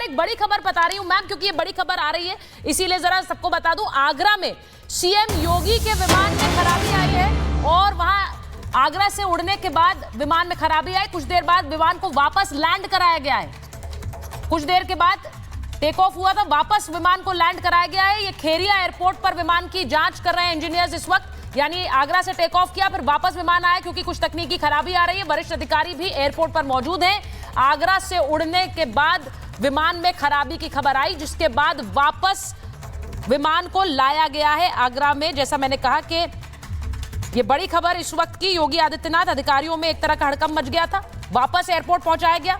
बार एक बड़ी खबर बता रही हूं मैम, क्योंकि ये बड़ी खबर आ रही है, इसीलिए जरा सबको बता दूं। आगरा में सीएम योगी के विमान में खराबी आई है और वहां आगरा से उड़ने के बाद विमान में खराबी आई। कुछ देर बाद विमान को वापस लैंड कराया गया है। कुछ देर के बाद टेक ऑफ हुआ था, वापस विमान को लैंड कराया गया है। ये खेरिया एयरपोर्ट पर विमान की जांच कर रहे हैं इंजीनियर्स इस वक्त। यानी आगरा से टेक ऑफ किया, फिर वापस विमान आया क्योंकि कुछ तकनीकी खराबी आ रही है। वरिष्ठ अधिकारी भी एयरपोर्ट पर मौजूद हैं। आगरा से उड़ने के बाद विमान में खराबी की खबर आई, जिसके बाद वापस विमान को लाया गया है आगरा में। जैसा मैंने कहा कि ये बड़ी खबर इस वक्त की, योगी आदित्यनाथ अधिकारियों में एक तरह का हड़कंप मच गया था। वापस एयरपोर्ट पहुंचाया गया।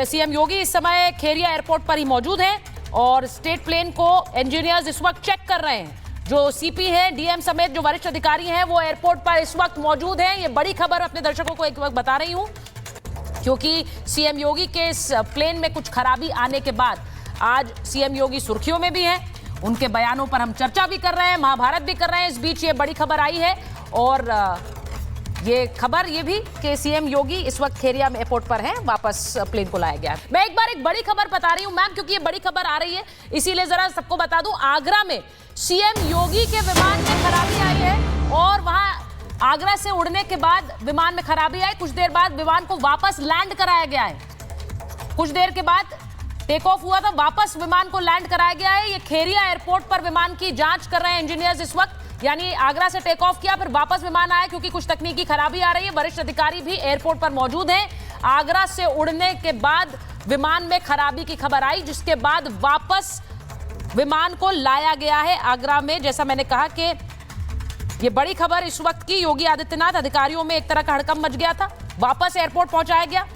सीएम योगी इस समय खेरिया एयरपोर्ट पर ही मौजूद हैं और स्टेट प्लेन को इंजीनियर्स इस वक्त चेक कर रहे हैं। जो सीपी है, डीएम समेत जो वरिष्ठ अधिकारी हैं, वो एयरपोर्ट पर इस वक्त मौजूद हैं। ये बड़ी खबर अपने दर्शकों को एक वक्त बता रही हूं, क्योंकि सीएम योगी के इस प्लेन में कुछ खराबी आने के बाद आज सीएम योगी सुर्खियों में भी हैं। उनके बयानों पर हम चर्चा भी कर रहे हैं, महाभारत भी कर रहे हैं। इस बीच ये बड़ी खबर आई है और ये खबर ये भी कि सीएम योगी इस वक्त खेरिया एयरपोर्ट पर हैं, वापस प्लेन को लाया गया। मैं एक बार एक बड़ी खबर बता रही हूं मैम, क्योंकि ये बड़ी खबर आ रही है, इसीलिए जरा सबको बता दूं। आगरा में सीएम योगी के विमान में खराबी आई है और वहां आगरा से उड़ने के बाद विमान में खराबी आई। कुछ देर बाद विमान को वापस लैंड कराया गया है। कुछ देर के बाद टेक ऑफ हुआ था, वापस विमान को लैंड कराया गया है। ये खेरिया एयरपोर्ट पर विमान की जांच कर रहे हैं इंजीनियर्स इस वक्त। यानी आगरा से टेक ऑफ किया, फिर वापस विमान आया क्योंकि कुछ तकनीकी खराबी आ रही है। वरिष्ठ अधिकारी भी एयरपोर्ट पर मौजूद हैं। आगरा से उड़ने के बाद विमान में खराबी की खबर आई, जिसके बाद वापस विमान को लाया गया है आगरा में। जैसा मैंने कहा कि ये बड़ी खबर इस वक्त की, योगी आदित्यनाथ अधिकारियों में एक तरह का हड़कंप मच गया था। वापस एयरपोर्ट पहुंचाया गया।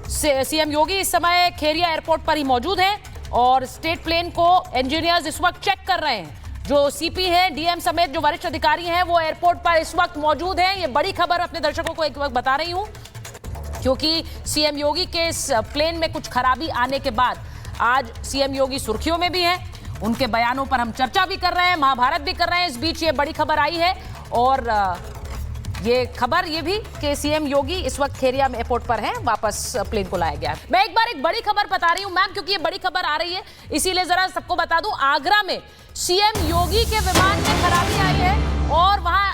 सीएम योगी इस समय खेरिया एयरपोर्ट पर ही मौजूद हैं और स्टेट प्लेन को इंजीनियर्स इस वक्त चेक कर रहे हैं। जो सीपी है, डीएम समेत जो वरिष्ठ अधिकारी हैं, वो एयरपोर्ट पर इस वक्त मौजूद हैं। ये बड़ी खबर अपने दर्शकों को एक वक्त बता रही हूं, क्योंकि सीएम योगी के इस प्लेन में कुछ खराबी आने के बाद आज सीएम योगी सुर्खियों में भी हैं। उनके बयानों पर हम चर्चा भी कर रहे हैं, महाभारत भी कर रहे हैं। इस बीच ये बड़ी खबर आई है और ये खबर ये भी कि सीएम योगी इस वक्त खेरिया एयरपोर्ट पर हैं, वापस प्लेन को लाया गया। मैं एक बार एक बड़ी खबर बता रही हूं मैम, क्योंकि ये बड़ी खबर आ रही है, इसीलिए जरा सबको बता दूं। आगरा में सीएम योगी के विमान में खराबी आई है और वहां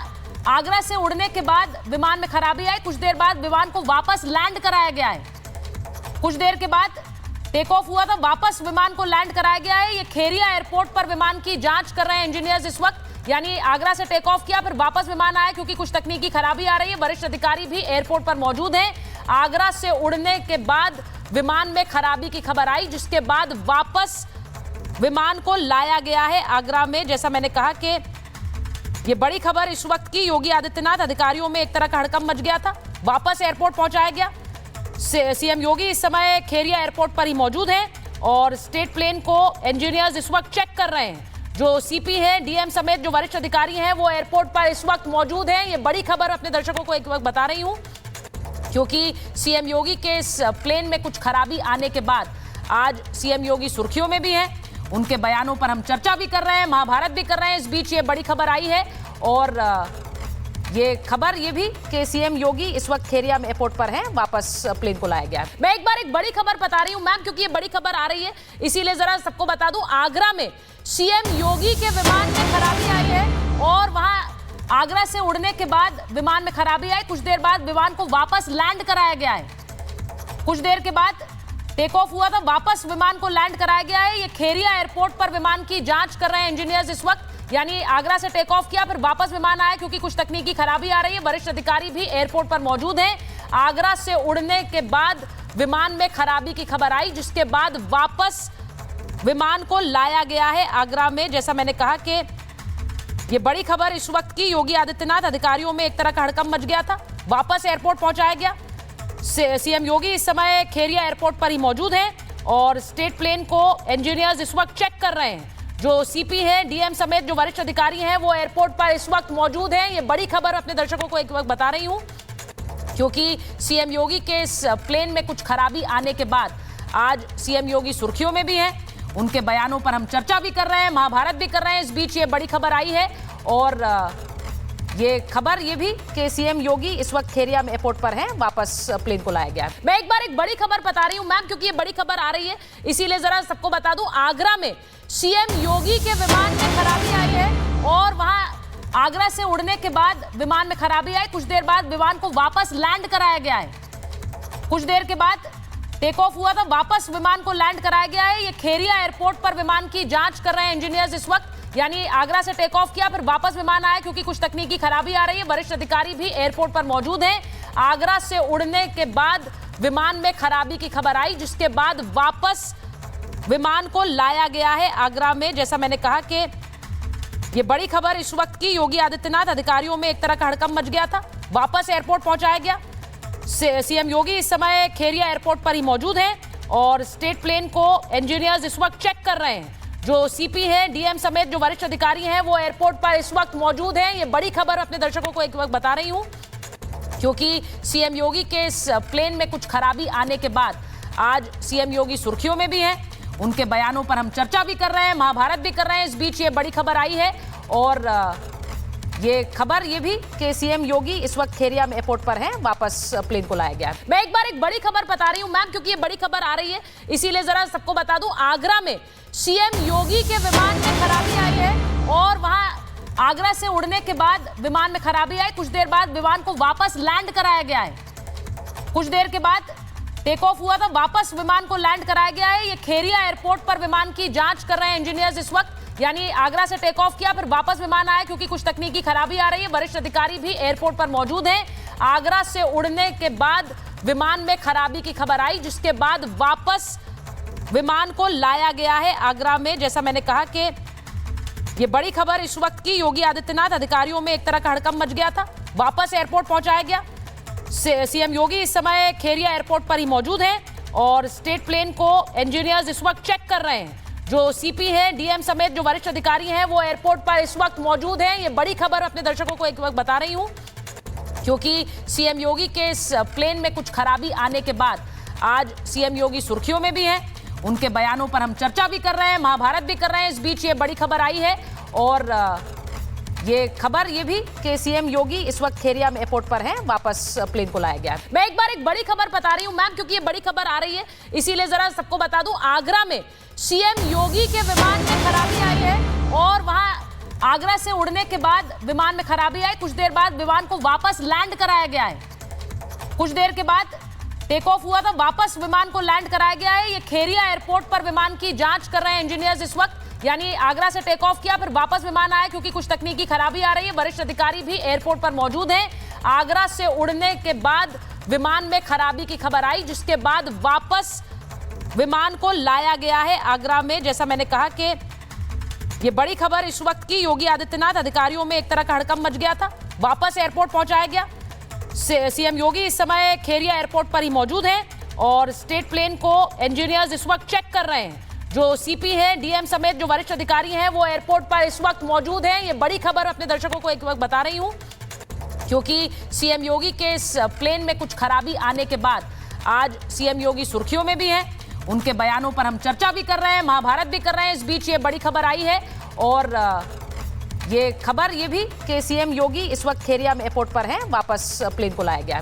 आगरा से उड़ने के बाद विमान में खराबी आई। कुछ देर बाद विमान को वापस लैंड कराया गया है। कुछ देर के बाद टेक ऑफ हुआ था, वापस विमान को लैंड कराया गया है। ये खेरिया एयरपोर्ट पर विमान की जांच कर रहे हैं इंजीनियर्स इस वक्त। यानी आगरा से टेक ऑफ किया, फिर वापस विमान आया क्योंकि कुछ तकनीकी खराबी आ रही है। वरिष्ठ अधिकारी भी एयरपोर्ट पर मौजूद हैं। आगरा से उड़ने के बाद विमान में खराबी की खबर आई, जिसके बाद वापस विमान को लाया गया है आगरा में। जैसा मैंने कहा कि ये बड़ी खबर इस वक्त की, योगी आदित्यनाथ अधिकारियों में एक तरह का हड़कंप मच गया था। वापस एयरपोर्ट पहुंचाया गया। सीएम योगी इस समय खेरिया एयरपोर्ट पर ही मौजूद हैं और स्टेट प्लेन को इंजीनियर्स इस वक्त चेक कर रहे हैं। जो सीपी है, डीएम समेत जो वरिष्ठ अधिकारी हैं, वो एयरपोर्ट पर इस वक्त मौजूद हैं। ये बड़ी खबर अपने दर्शकों को एक वक्त बता रही हूं, क्योंकि सीएम योगी के इस प्लेन में कुछ खराबी आने के बाद आज सीएम योगी सुर्खियों में भी हैं। उनके बयानों पर हम चर्चा भी कर रहे हैं, महाभारत भी कर रहे हैं। इस बीच ये बड़ी खबर आई है और ये खबर ये भी कि सीएम योगी इस वक्त खेरिया एयरपोर्ट पर हैं, वापस प्लेन को लाया गया। मैं एक बार एक बड़ी खबर बता रही हूं मैम, क्योंकि ये बड़ी खबर आ रही है, इसीलिए जरा सबको बता दूं। आगरा में सीएम योगी के विमान में खराबी आई है और वहां आगरा से उड़ने के बाद विमान में खराबी आई। कुछ देर बाद विमान को वापस लैंड कराया गया है। कुछ देर के बाद टेक ऑफ हुआ था, वापस विमान को लैंड कराया गया है। ये खेरिया एयरपोर्ट पर विमान की जांच कर रहे हैं इंजीनियर्स इस वक्त। यानी आगरा से टेक ऑफ किया, फिर वापस विमान आया क्योंकि कुछ तकनीकी खराबी आ रही है। वरिष्ठ अधिकारी भी एयरपोर्ट पर मौजूद हैं। आगरा से उड़ने के बाद विमान में खराबी की खबर आई, जिसके बाद वापस विमान को लाया गया है आगरा में। जैसा मैंने कहा कि ये बड़ी खबर इस वक्त की, योगी आदित्यनाथ अधिकारियों में एक तरह का हड़कंप मच गया था। वापस एयरपोर्ट पहुंचाया गया। सीएम योगी इस समय खेरिया एयरपोर्ट पर ही मौजूद हैं और स्टेट प्लेन को इंजीनियर्स इस वक्त चेक कर रहे हैं। जो सीपी है, डीएम समेत जो वरिष्ठ अधिकारी हैं, वो एयरपोर्ट पर इस वक्त मौजूद हैं। ये बड़ी खबर अपने दर्शकों को एक वक्त बता रही हूं, क्योंकि सीएम योगी के इस प्लेन में कुछ खराबी आने के बाद आज सीएम योगी सुर्खियों में भी हैं। उनके बयानों पर हम चर्चा भी कर रहे हैं, महाभारत भी कर रहे हैं। इस बीच ये बड़ी खबर आई है और ये खबर ये भी कि सीएम योगी इस वक्त खेरिया में एयरपोर्ट पर हैं, वापस प्लेन को लाया गया। मैं एक बार एक बड़ी खबर बता रही हूं मैम, क्योंकि ये बड़ी खबर आ रही है, इसीलिए जरा सबको बता दूं। आगरा में सीएम योगी के विमान में खराबी आई है और वहां आगरा से उड़ने के बाद विमान में खराबी आई। कुछ देर बाद विमान को वापस लैंड कराया गया है। कुछ देर के बाद टेक ऑफ हुआ था, वापस विमान को लैंड कराया गया है। ये खेरिया एयरपोर्ट पर विमान की जांच कर रहे हैं इंजीनियर्स इस वक्त। यानी आगरा से टेक ऑफ किया, फिर वापस विमान आया क्योंकि कुछ तकनीकी खराबी आ रही है। वरिष्ठ अधिकारी भी एयरपोर्ट पर मौजूद हैं। आगरा से उड़ने के बाद विमान में खराबी की खबर आई, जिसके बाद वापस विमान को लाया गया है आगरा में। जैसा मैंने कहा कि ये बड़ी खबर इस वक्त की, योगी आदित्यनाथ अधिकारियों में एक तरह का हड़कंप मच गया था, वापस एयरपोर्ट पहुंचाया गया। सीएम योगी इस समय खेरिया एयरपोर्ट पर ही मौजूद हैं और स्टेट प्लेन को इंजीनियर्स इस वक्त चेक कर रहे हैं। जो सीपी है, डीएम समेत जो वरिष्ठ अधिकारी हैं, वो एयरपोर्ट पर इस वक्त मौजूद हैं। ये बड़ी खबर अपने दर्शकों को एक वक्त बता रही हूं, क्योंकि सीएम योगी के इस प्लेन में कुछ खराबी आने के बाद आज सीएम योगी सुर्खियों में भी हैं। उनके बयानों पर हम चर्चा भी कर रहे हैं, महाभारत भी कर रहे हैं। इस बीच ये बड़ी खबर आई है और ये खबर ये भी कि सीएम योगी इस वक्त खेरिया में एयरपोर्ट पर हैं, वापस प्लेन को लाया गया। मैं एक बार एक बड़ी खबर बता रही हूं मैम, क्योंकि ये बड़ी खबर आ रही है, इसीलिए जरा सबको बता दूं। आगरा में सीएम योगी के विमान में खराबी आई है और वहां आगरा से उड़ने के बाद विमान में खराबी आई। कुछ देर बाद विमान को वापस लैंड कराया गया है। कुछ देर के बाद टेक ऑफ हुआ था, वापस विमान को लैंड कराया गया है। ये खेरिया एयरपोर्ट पर विमान की जांच कर रहे हैं इंजीनियर्स इस वक्त। यानी आगरा से टेक ऑफ किया, फिर वापस विमान आया क्योंकि कुछ तकनीकी खराबी आ रही है। वरिष्ठ अधिकारी भी एयरपोर्ट पर मौजूद हैं। आगरा से उड़ने के बाद विमान में खराबी की खबर आई, जिसके बाद वापस विमान को लाया गया है आगरा में। जैसा मैंने कहा कि ये बड़ी खबर इस वक्त की, योगी आदित्यनाथ अधिकारियों में एक तरह का हड़कंप मच गया था, वापस एयरपोर्ट पहुंचाया गया। सीएम योगी इस समय खेरिया एयरपोर्ट पर ही मौजूद हैं और स्टेट प्लेन को इंजीनियर्स इस वक्त चेक कर रहे हैं। जो सीपी है, डीएम समेत जो वरिष्ठ अधिकारी हैं, वो एयरपोर्ट पर इस वक्त मौजूद हैं। ये बड़ी खबर अपने दर्शकों को एक वक्त बता रही हूं, क्योंकि सीएम योगी के इस प्लेन में कुछ खराबी आने के बाद आज सीएम योगी सुर्खियों में भी हैं। उनके बयानों पर हम चर्चा भी कर रहे हैं, महाभारत भी कर रहे हैं। इस बीच ये बड़ी खबर आई है और ये खबर ये भी कि सीएम योगी इस वक्त खेरिया में एयरपोर्ट पर हैं, वापस प्लेन को लाया गया। मैं एक बार एक बड़ी खबर बता रही हूं मैम, क्योंकि ये बड़ी खबर आ रही है, इसीलिए जरा सबको बता दूं। आगरा में सीएम योगी के विमान में खराबी आई है और वहां आगरा से उड़ने के बाद विमान में खराबी आई। कुछ देर बाद विमान को वापस लैंड कराया गया है। कुछ देर के बाद टेक ऑफ हुआ था, वापस विमान को लैंड कराया गया है। ये खेरिया एयरपोर्ट पर विमान की जांच कर रहे हैं इंजीनियर्स इस वक्त। यानी आगरा से टेक ऑफ किया, फिर वापस विमान आया क्योंकि कुछ तकनीकी खराबी आ रही है। वरिष्ठ अधिकारी भी एयरपोर्ट पर मौजूद हैं। आगरा से उड़ने के बाद विमान में खराबी की खबर आई, जिसके बाद वापस विमान को लाया गया है आगरा में। जैसा मैंने कहा कि ये बड़ी खबर इस वक्त की, योगी आदित्यनाथ अधिकारियों में एक तरह का हड़कंप मच गया था, वापस एयरपोर्ट पहुंचाया गया। सीएम योगी इस समय खेरिया एयरपोर्ट पर ही मौजूद हैं और स्टेट प्लेन को इंजीनियर्स इस वक्त चेक कर रहे हैं। जो सीपी है, डीएम समेत जो वरिष्ठ अधिकारी हैं, वो एयरपोर्ट पर इस वक्त मौजूद हैं। ये बड़ी खबर अपने दर्शकों को एक वक्त बता रही हूं, क्योंकि सीएम योगी के इस प्लेन में कुछ खराबी आने के बाद आज सीएम योगी सुर्खियों में भी हैं। उनके बयानों पर हम चर्चा भी कर रहे हैं, महाभारत भी कर रहे हैं। इस बीच ये बड़ी खबर आई है और ये खबर ये भी कि सीएम योगी इस वक्त खेरिया में एयरपोर्ट पर हैं, वापस प्लेन को लाया गया।